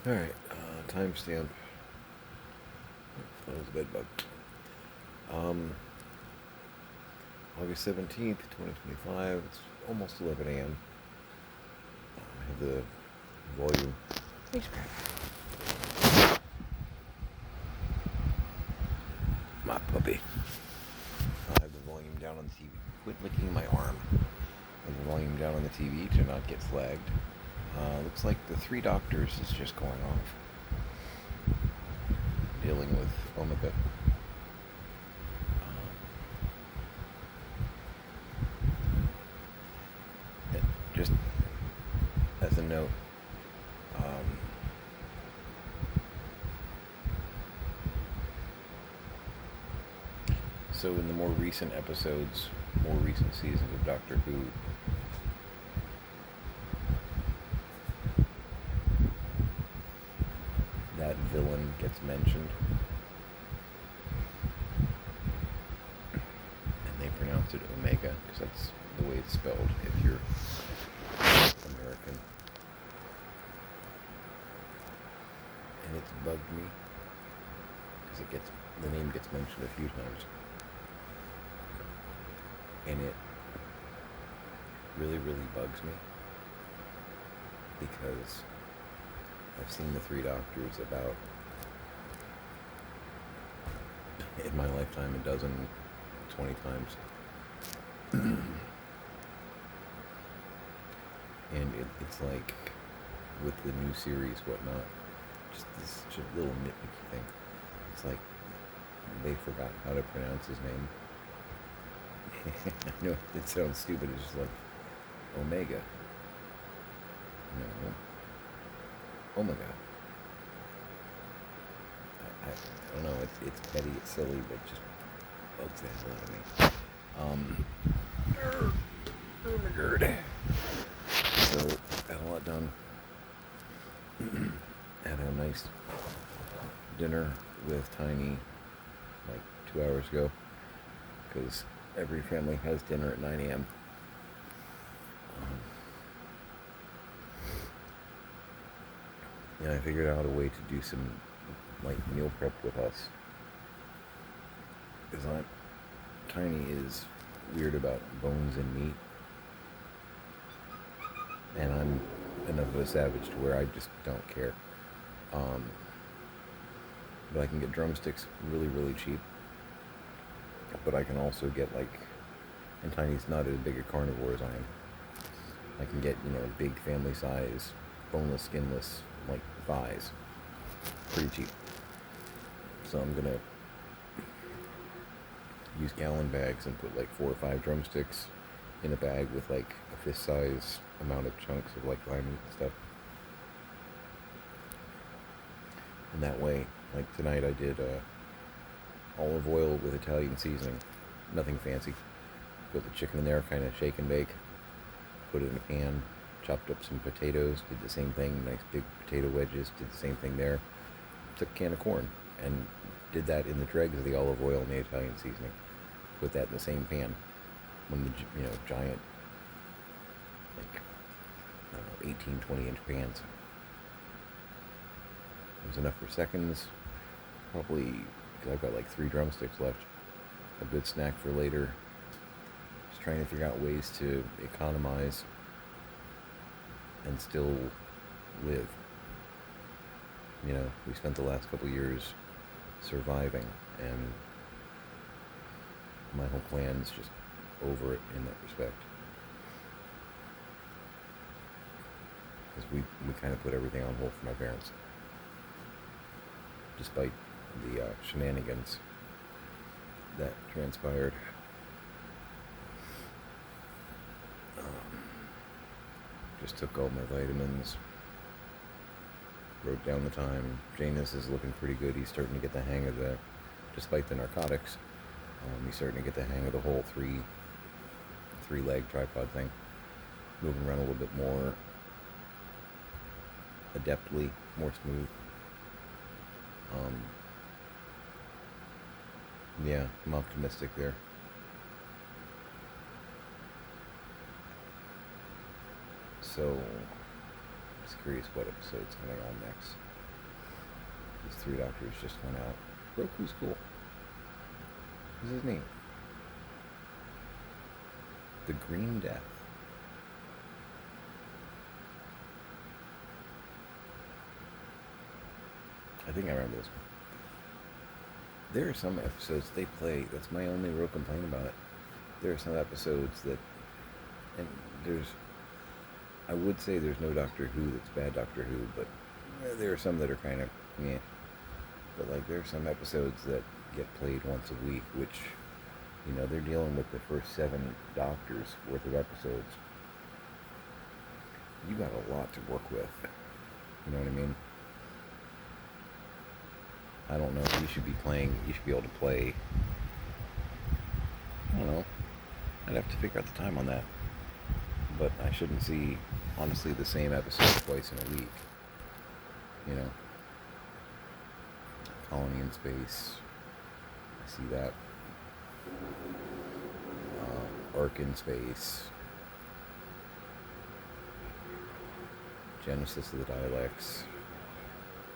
Alright, timestamp. That was a bed bug. Um, August 17th, 2025. It's almost 11 a.m. I have the volume. Thanks, my puppy. I have the volume down on the TV. Quit licking my arm. I have the volume down on the TV to not get flagged. Looks like the Three Doctors is just going off, dealing with Omega. Just as a note, um, so in the more recent episodes, more recent seasons of Doctor Who, that villain gets mentioned, and they pronounce it Omega because that's the way it's spelled if you're American. And it's bugged me because the name gets mentioned a few times, and it really bugs me because I've seen the Three Doctors about, in my lifetime, a dozen, 20 times. And it's like, with the new series, whatnot, just this little nitpicky thing. It's like, they forgot how to pronounce his name. I know it sounds stupid, it's just like, Omega. No. Omega. I don't know, it's petty, it's silly, but it just bugs the hell out of me. Oh my god. So, got a lot done. Had a nice dinner with Tiny like 2 hours ago because every family has dinner at 9 a.m. And I figured out a way to do some like meal prep with us because Tiny is weird about bones and meat, and I'm enough of a savage to where I just don't care. Um, but I can get drumsticks really cheap. But I can also get like, and Tiny's not as big a carnivore as I am. I can get, big family size, boneless, skinless, like thighs, pretty cheap. So I'm gonna use gallon bags and put like 4 or 5 drumsticks in a bag with like a fist size amount of chunks of like lime meat and stuff. And that way, like tonight I did olive oil with Italian seasoning. Nothing fancy. Put the chicken in there, kind of shake and bake. Put it in a pan. Chopped up some potatoes. Did the same thing. Nice big potato wedges. Did the same thing there. Took a can of corn and did that in the dregs of the olive oil and the Italian seasoning. Put that in the same pan. One of the giant, like, I don't know, 18, 20-inch pans. It was enough for seconds. Probably because I've got like 3 drumsticks left. A good snack for later. Just trying to figure out ways to economize and still live. We spent the last couple years surviving, and my whole clan's just over it in that respect. Because we kind of put everything on hold for my parents, despite the shenanigans that transpired. Just took all my vitamins, wrote down the time. Janus is looking pretty good. He's starting to get the hang of that, despite the narcotics. He's starting to get the hang of the whole three-leg tripod thing. Moving around a little bit more adeptly, more smooth. Yeah, I'm optimistic there. So, I'm just curious what episode's coming on next. These three doctors just went out. Roku's cool. What's his name? The Green Death. I think I remember this one. There are some episodes they play. That's my only real complaint about it. There are some episodes that, and there's, I would say there's no Doctor Who that's bad Doctor Who, but there are some that are kind of, yeah. But like there are some episodes that get played once a week, which, you know, they're dealing with the first 7 Doctors worth of episodes. You got a lot to work with. You know what I mean? I don't know. You should be able to play. I don't know. I'd have to figure out the time on that. But I shouldn't see, honestly, the same episode twice in a week. You know? Colony in Space. I see that. Ark in Space. Genesis of the Daleks.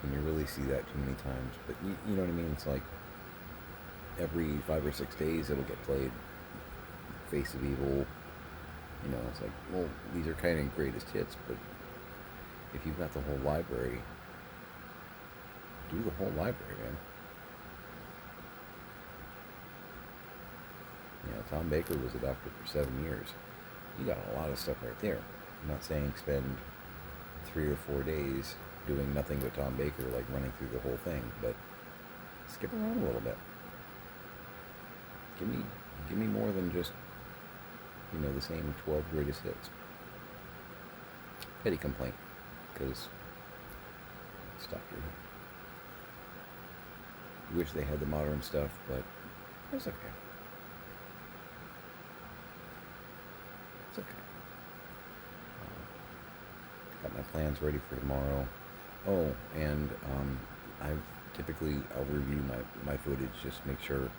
Can you really see that too many times? But you know what I mean? It's like every 5 or 6 days it'll get played. Face of Evil. You know, it's like, well, these are kind of greatest hits, but if you've got the whole library, do the whole library, man. You know, Tom Baker was a doctor for 7 years. You got a lot of stuff right there. I'm not saying spend 3 or 4 days doing nothing but Tom Baker, like running through the whole thing, but skip around a little bit. Give me more than just, you know, the same 12 greatest hits. Petty complaint, because it's Doctor Who. Wish they had the modern stuff, but it's okay. It's okay. Got my plans ready for tomorrow. Oh, and I'll review my footage, just make sure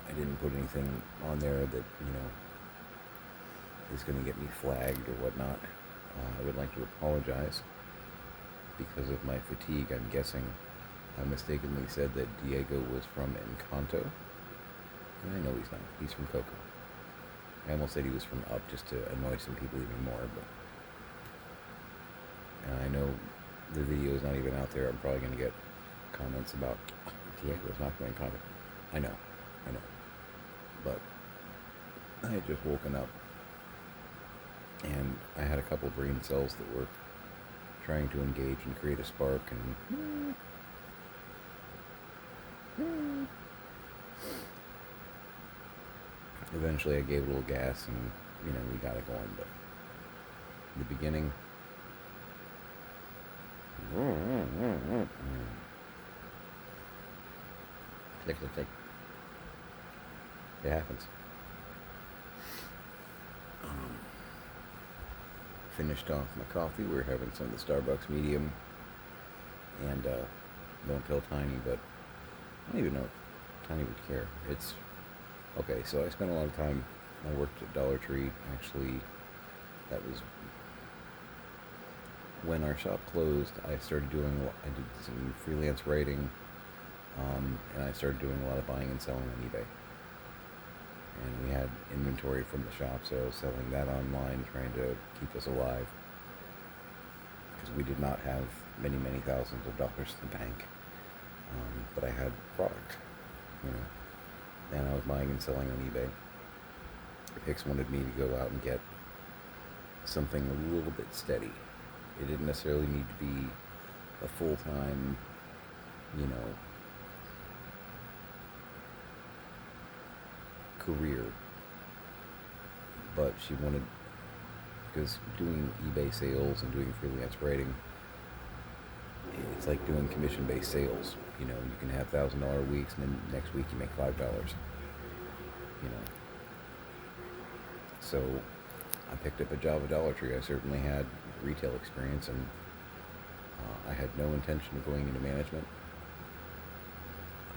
I didn't put anything on there that, you know, is going to get me flagged or whatnot. I would like to apologize because of my fatigue. I'm guessing I mistakenly said that Diego was from Encanto, and I know he's not. He's from Coco. I almost said he was from Up just to annoy some people even more, but and I know the video is not even out there. I'm probably going to get comments about Diego's not from Encanto. I know. But I had just woken up and I had a couple brain cells that were trying to engage and create a spark, and eventually I gave it a little gas and, you know, we got it going. But in the beginning, click. It happens. Finished off my coffee. We're having some of the Starbucks medium, and don't tell Tiny, but I don't even know if Tiny would care. It's okay. So I spent a lot of time. I worked at Dollar Tree. Actually, that was when our shop closed. I did some freelance writing, and I started doing a lot of buying and selling on eBay. And we had inventory from the shop, so I was selling that online, trying to keep us alive, because we did not have many thousands of dollars in the bank, but I had product, you know, and I was buying and selling on eBay. Hicks wanted me to go out and get something a little bit steady. It didn't necessarily need to be a full-time, you know, career, but she wanted, because doing eBay sales and doing freelance writing, it's like doing commission-based sales. You know, you can have $1,000 weeks, and then next week you make $5. You know, so I picked up a job at Dollar Tree. I certainly had retail experience, and I had no intention of going into management.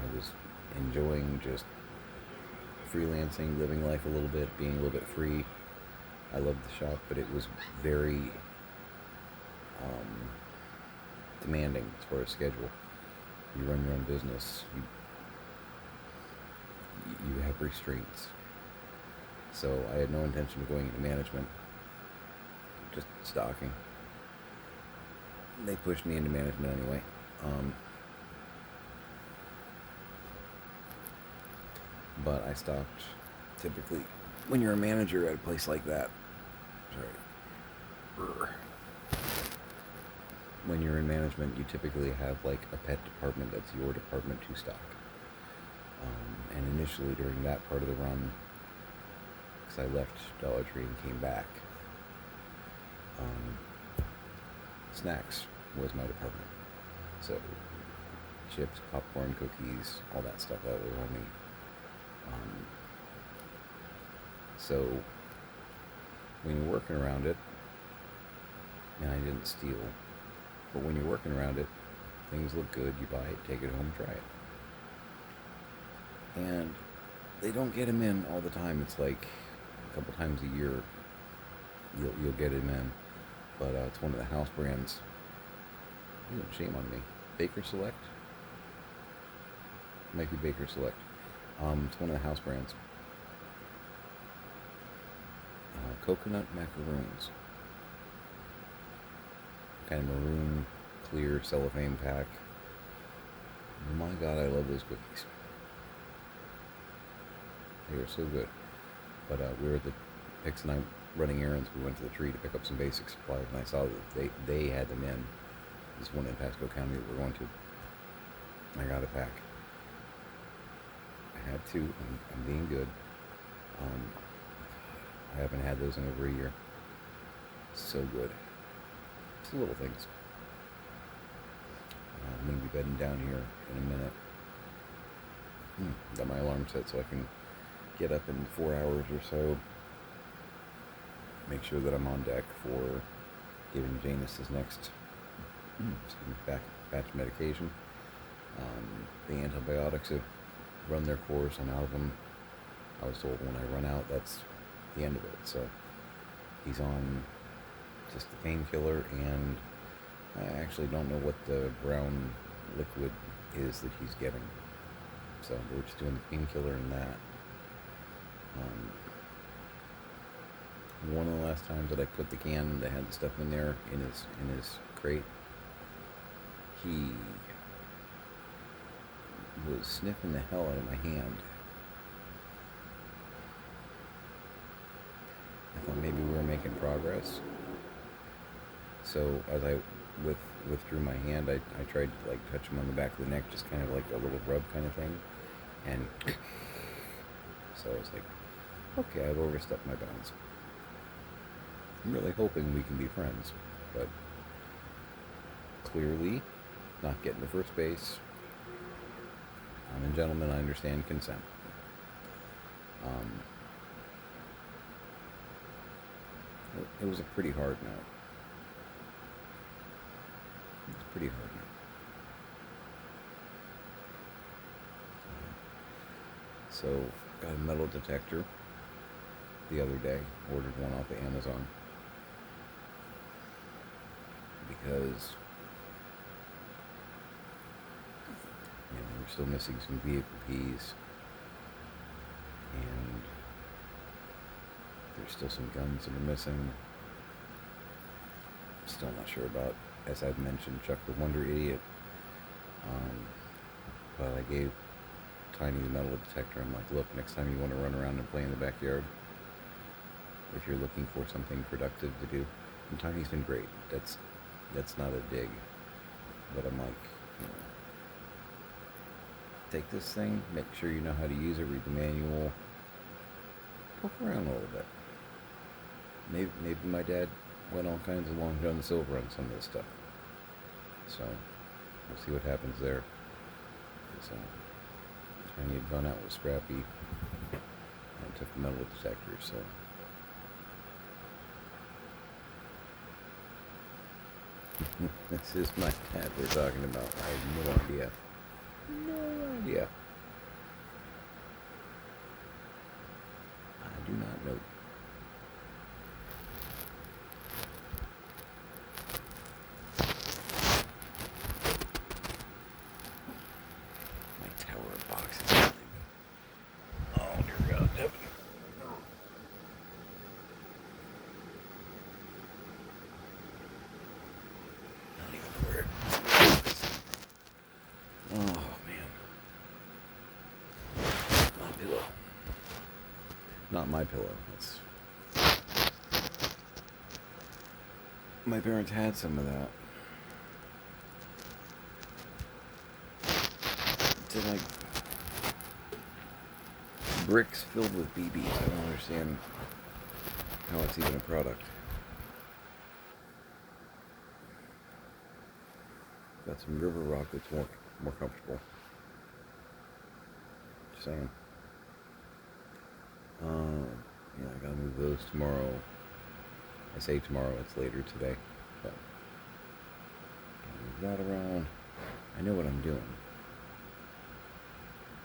I was enjoying just freelancing, living life a little bit, being a little bit free. I loved the shop, but it was very demanding as far as schedule. You run your own business. You have restraints. So I had no intention of going into management, just stocking. They pushed me into management anyway. But I stopped. Typically, when you're a manager at a place like that, sorry, when you're in management, you typically have like a pet department that's your department to stock. And initially during that part of the run, because I left Dollar Tree and came back, snacks was my department. So chips, popcorn, cookies, all that stuff, that was on me. So when you're working around it, and I didn't steal, but when you're working around it, things look good, you buy it, take it home, try it. And they don't get them in all the time. It's like a couple times a year you'll get them in. But it's one of the house brands. Shame on me. Baker Select? Might be Baker Select. It's one of the house brands. Coconut macaroons. Kind of maroon, clear cellophane pack. My God, I love those cookies. They are so good. But we were at the Pix and I running errands. We went to the tree to pick up some basic supplies, and I saw that they had them in. This one in Pasco County that we're going to. I got a pack. I had two. I'm being good. I haven't had those in over a year. So good. It's the little things. I'm going to be bedding down here in a minute. Got my alarm set so I can get up in 4 hours or so. Make sure that I'm on deck for giving Janus his next batch medication. The antibiotics have run their course. I'm out of them. I was told when I run out, that's the end of it. So he's on just the painkiller, and I actually don't know what the brown liquid is that he's getting. So we're just doing the painkiller and that. One of the last times that I put the can that had the stuff in there in his crate, he was sniffing the hell out of my hand. I thought maybe we were making progress. So as I withdrew my hand, I tried to like touch him on the back of the neck, just kind of like a little rub kind of thing. And so I was like, okay, I've overstepped my bounds. I'm really hoping we can be friends, but clearly not getting to first base. And gentlemen, I understand consent. It was a pretty hard note. It was a pretty hard note. So, got a metal detector the other day. Ordered one off of Amazon. Because we're still missing some vehicle keys, and there's still some guns that are missing. Still not sure about, as I've mentioned, Chuck the Wonder Idiot. But I gave Tiny the metal detector. I'm like, look, next time you want to run around and play in the backyard, if you're looking for something productive to do, and Tiny's been great. That's not a dig, but I'm like, take this thing, make sure you know how to use it, read the manual, poke around a little bit. Maybe my dad went all kinds of Long John Silver on some of this stuff. So we'll see what happens there. So Tiny had gone out with Scrappy and took the metal detector. So this is my dad we're talking about. I have no idea. No idea. I do not know. Not my pillow. That's my parents had some of that. It's like bricks filled with BBs. I don't understand how it's even a product. Got some river rock that's more comfortable. Just saying. Yeah, I gotta move those tomorrow. I say tomorrow, it's later today. But move that around. I know what I'm doing.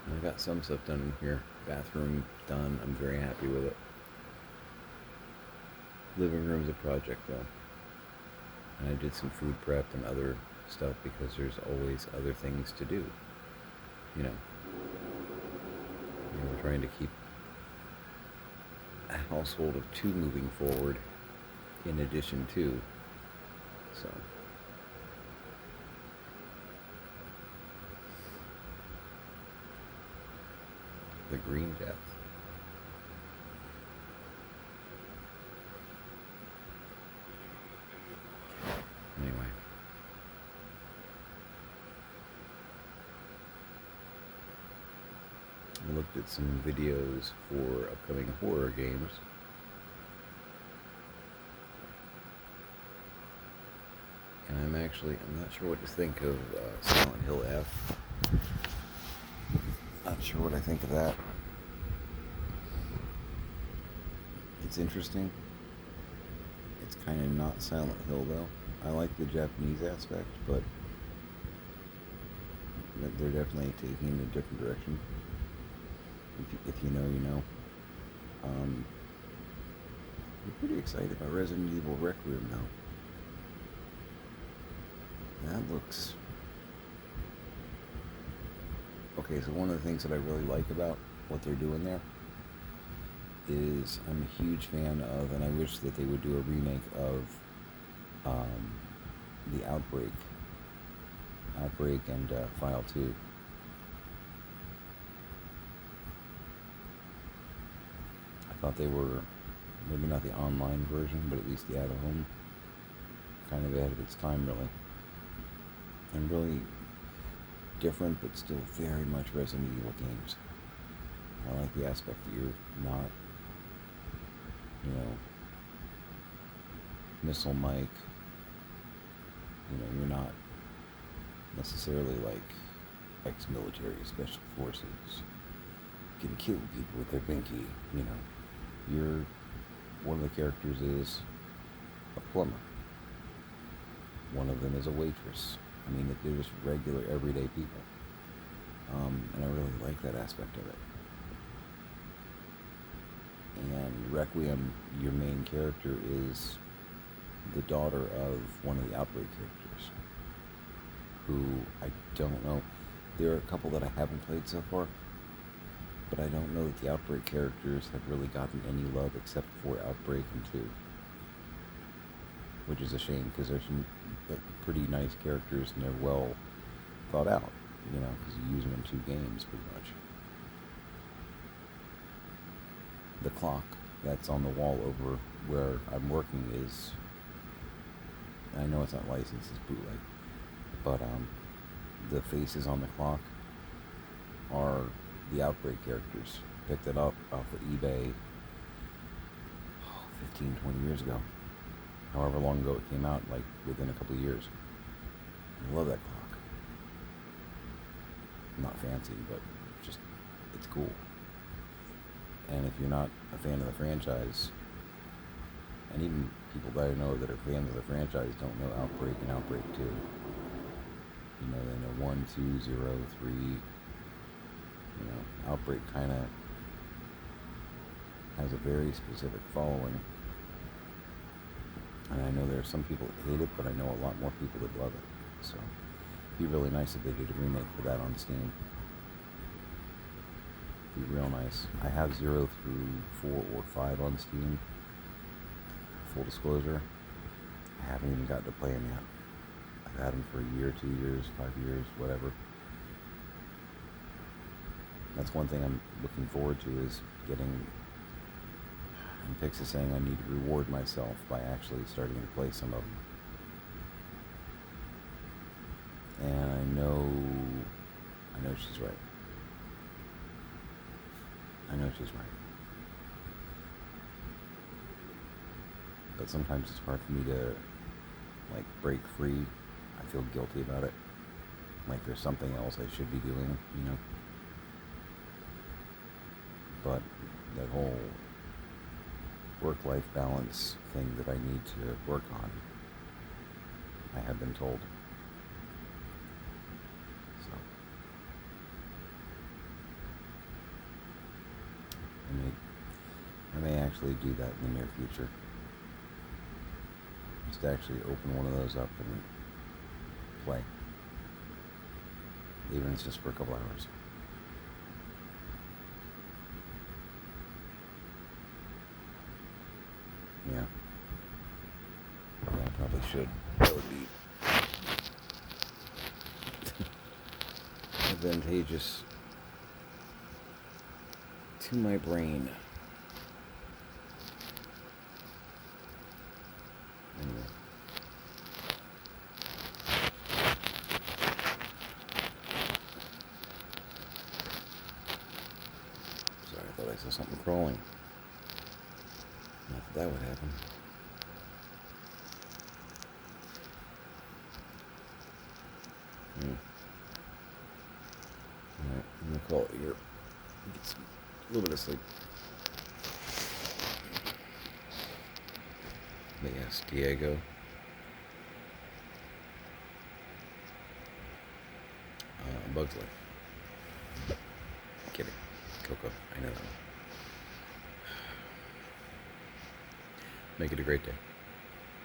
I got some stuff done in here. Bathroom done. I'm very happy with it. Living room's a project though. And I did some food prep and other stuff because there's always other things to do. You know, we're trying to keep a household of two moving forward in addition to. So. The Green Death. Anyway. I looked at some videos for upcoming horror games. And I'm not sure what to think of Silent Hill F. Not sure what I think of that. It's interesting. It's kind of not Silent Hill though. I like the Japanese aspect, but they're definitely taking it in a different direction. If you know, you know. I'm pretty excited about Resident Evil Requiem though. That looks... Okay, so one of the things that I really like about what they're doing there is I'm a huge fan of, and I wish that they would do a remake of the Outbreak and File 2. I thought they were maybe not the online version, but at least the at-home, kind of ahead of its time, really. And really different, but still very much Resident Evil games. I like the aspect that you're not, Missile Mike. You're not necessarily like ex-military special forces can kill people with their binky. One of the characters is a plumber. One of them is a waitress. They're just regular, everyday people. And I really like that aspect of it. And Requiem, your main character is the daughter of one of the Outbreak characters, who I don't know. There are a couple that I haven't played so far, but I don't know that the Outbreak characters have really gotten any love except for Outbreak and 2. Which is a shame, because there's some pretty nice characters and they're well thought out, because you use them in 2 games pretty much. The clock that's on the wall over where I'm working is, I know it's not licensed, it's bootleg, but the faces on the clock are the Outbreak characters. Picked it up off of eBay 15, 20 years ago. However long ago it came out, like within a couple of years. I love that clock. Not fancy, but just, it's cool. And if you're not a fan of the franchise, and even people that I know that are fans of the franchise don't know Outbreak and Outbreak 2. They know 1, 2, 0, 3. Outbreak kind of has a very specific following. And I know there are some people that hate it, but I know a lot more people that love it. So it'd be really nice if they did a remake for that on Steam. It'd be real nice. I have 0 through 4 or 5 on Steam. Full disclosure, I haven't even gotten to play them yet. I've had them for a year, 2 years, 5 years, whatever. That's one thing I'm looking forward to, is getting And Pix is saying I need to reward myself by actually starting to play some of them. And I know she's right. I know she's right. But sometimes it's hard for me to, like, break free. I feel guilty about it. Like there's something else I should be doing, you know? But that whole work-life balance thing that I need to work on, I have been told. So I may actually do that in the near future. Just actually open one of those up and play. Even if it's just for a couple hours. Yeah. Yeah, I probably should. That would be advantageous to my brain. Anyway. Sorry, I thought I saw something crawling. Not that that would happen. Alright, I'm gonna call it here. Get some, a little bit of sleep. But yes, Diego. Bug's Life. Kidding. Coco. I know that one. Make it a great day.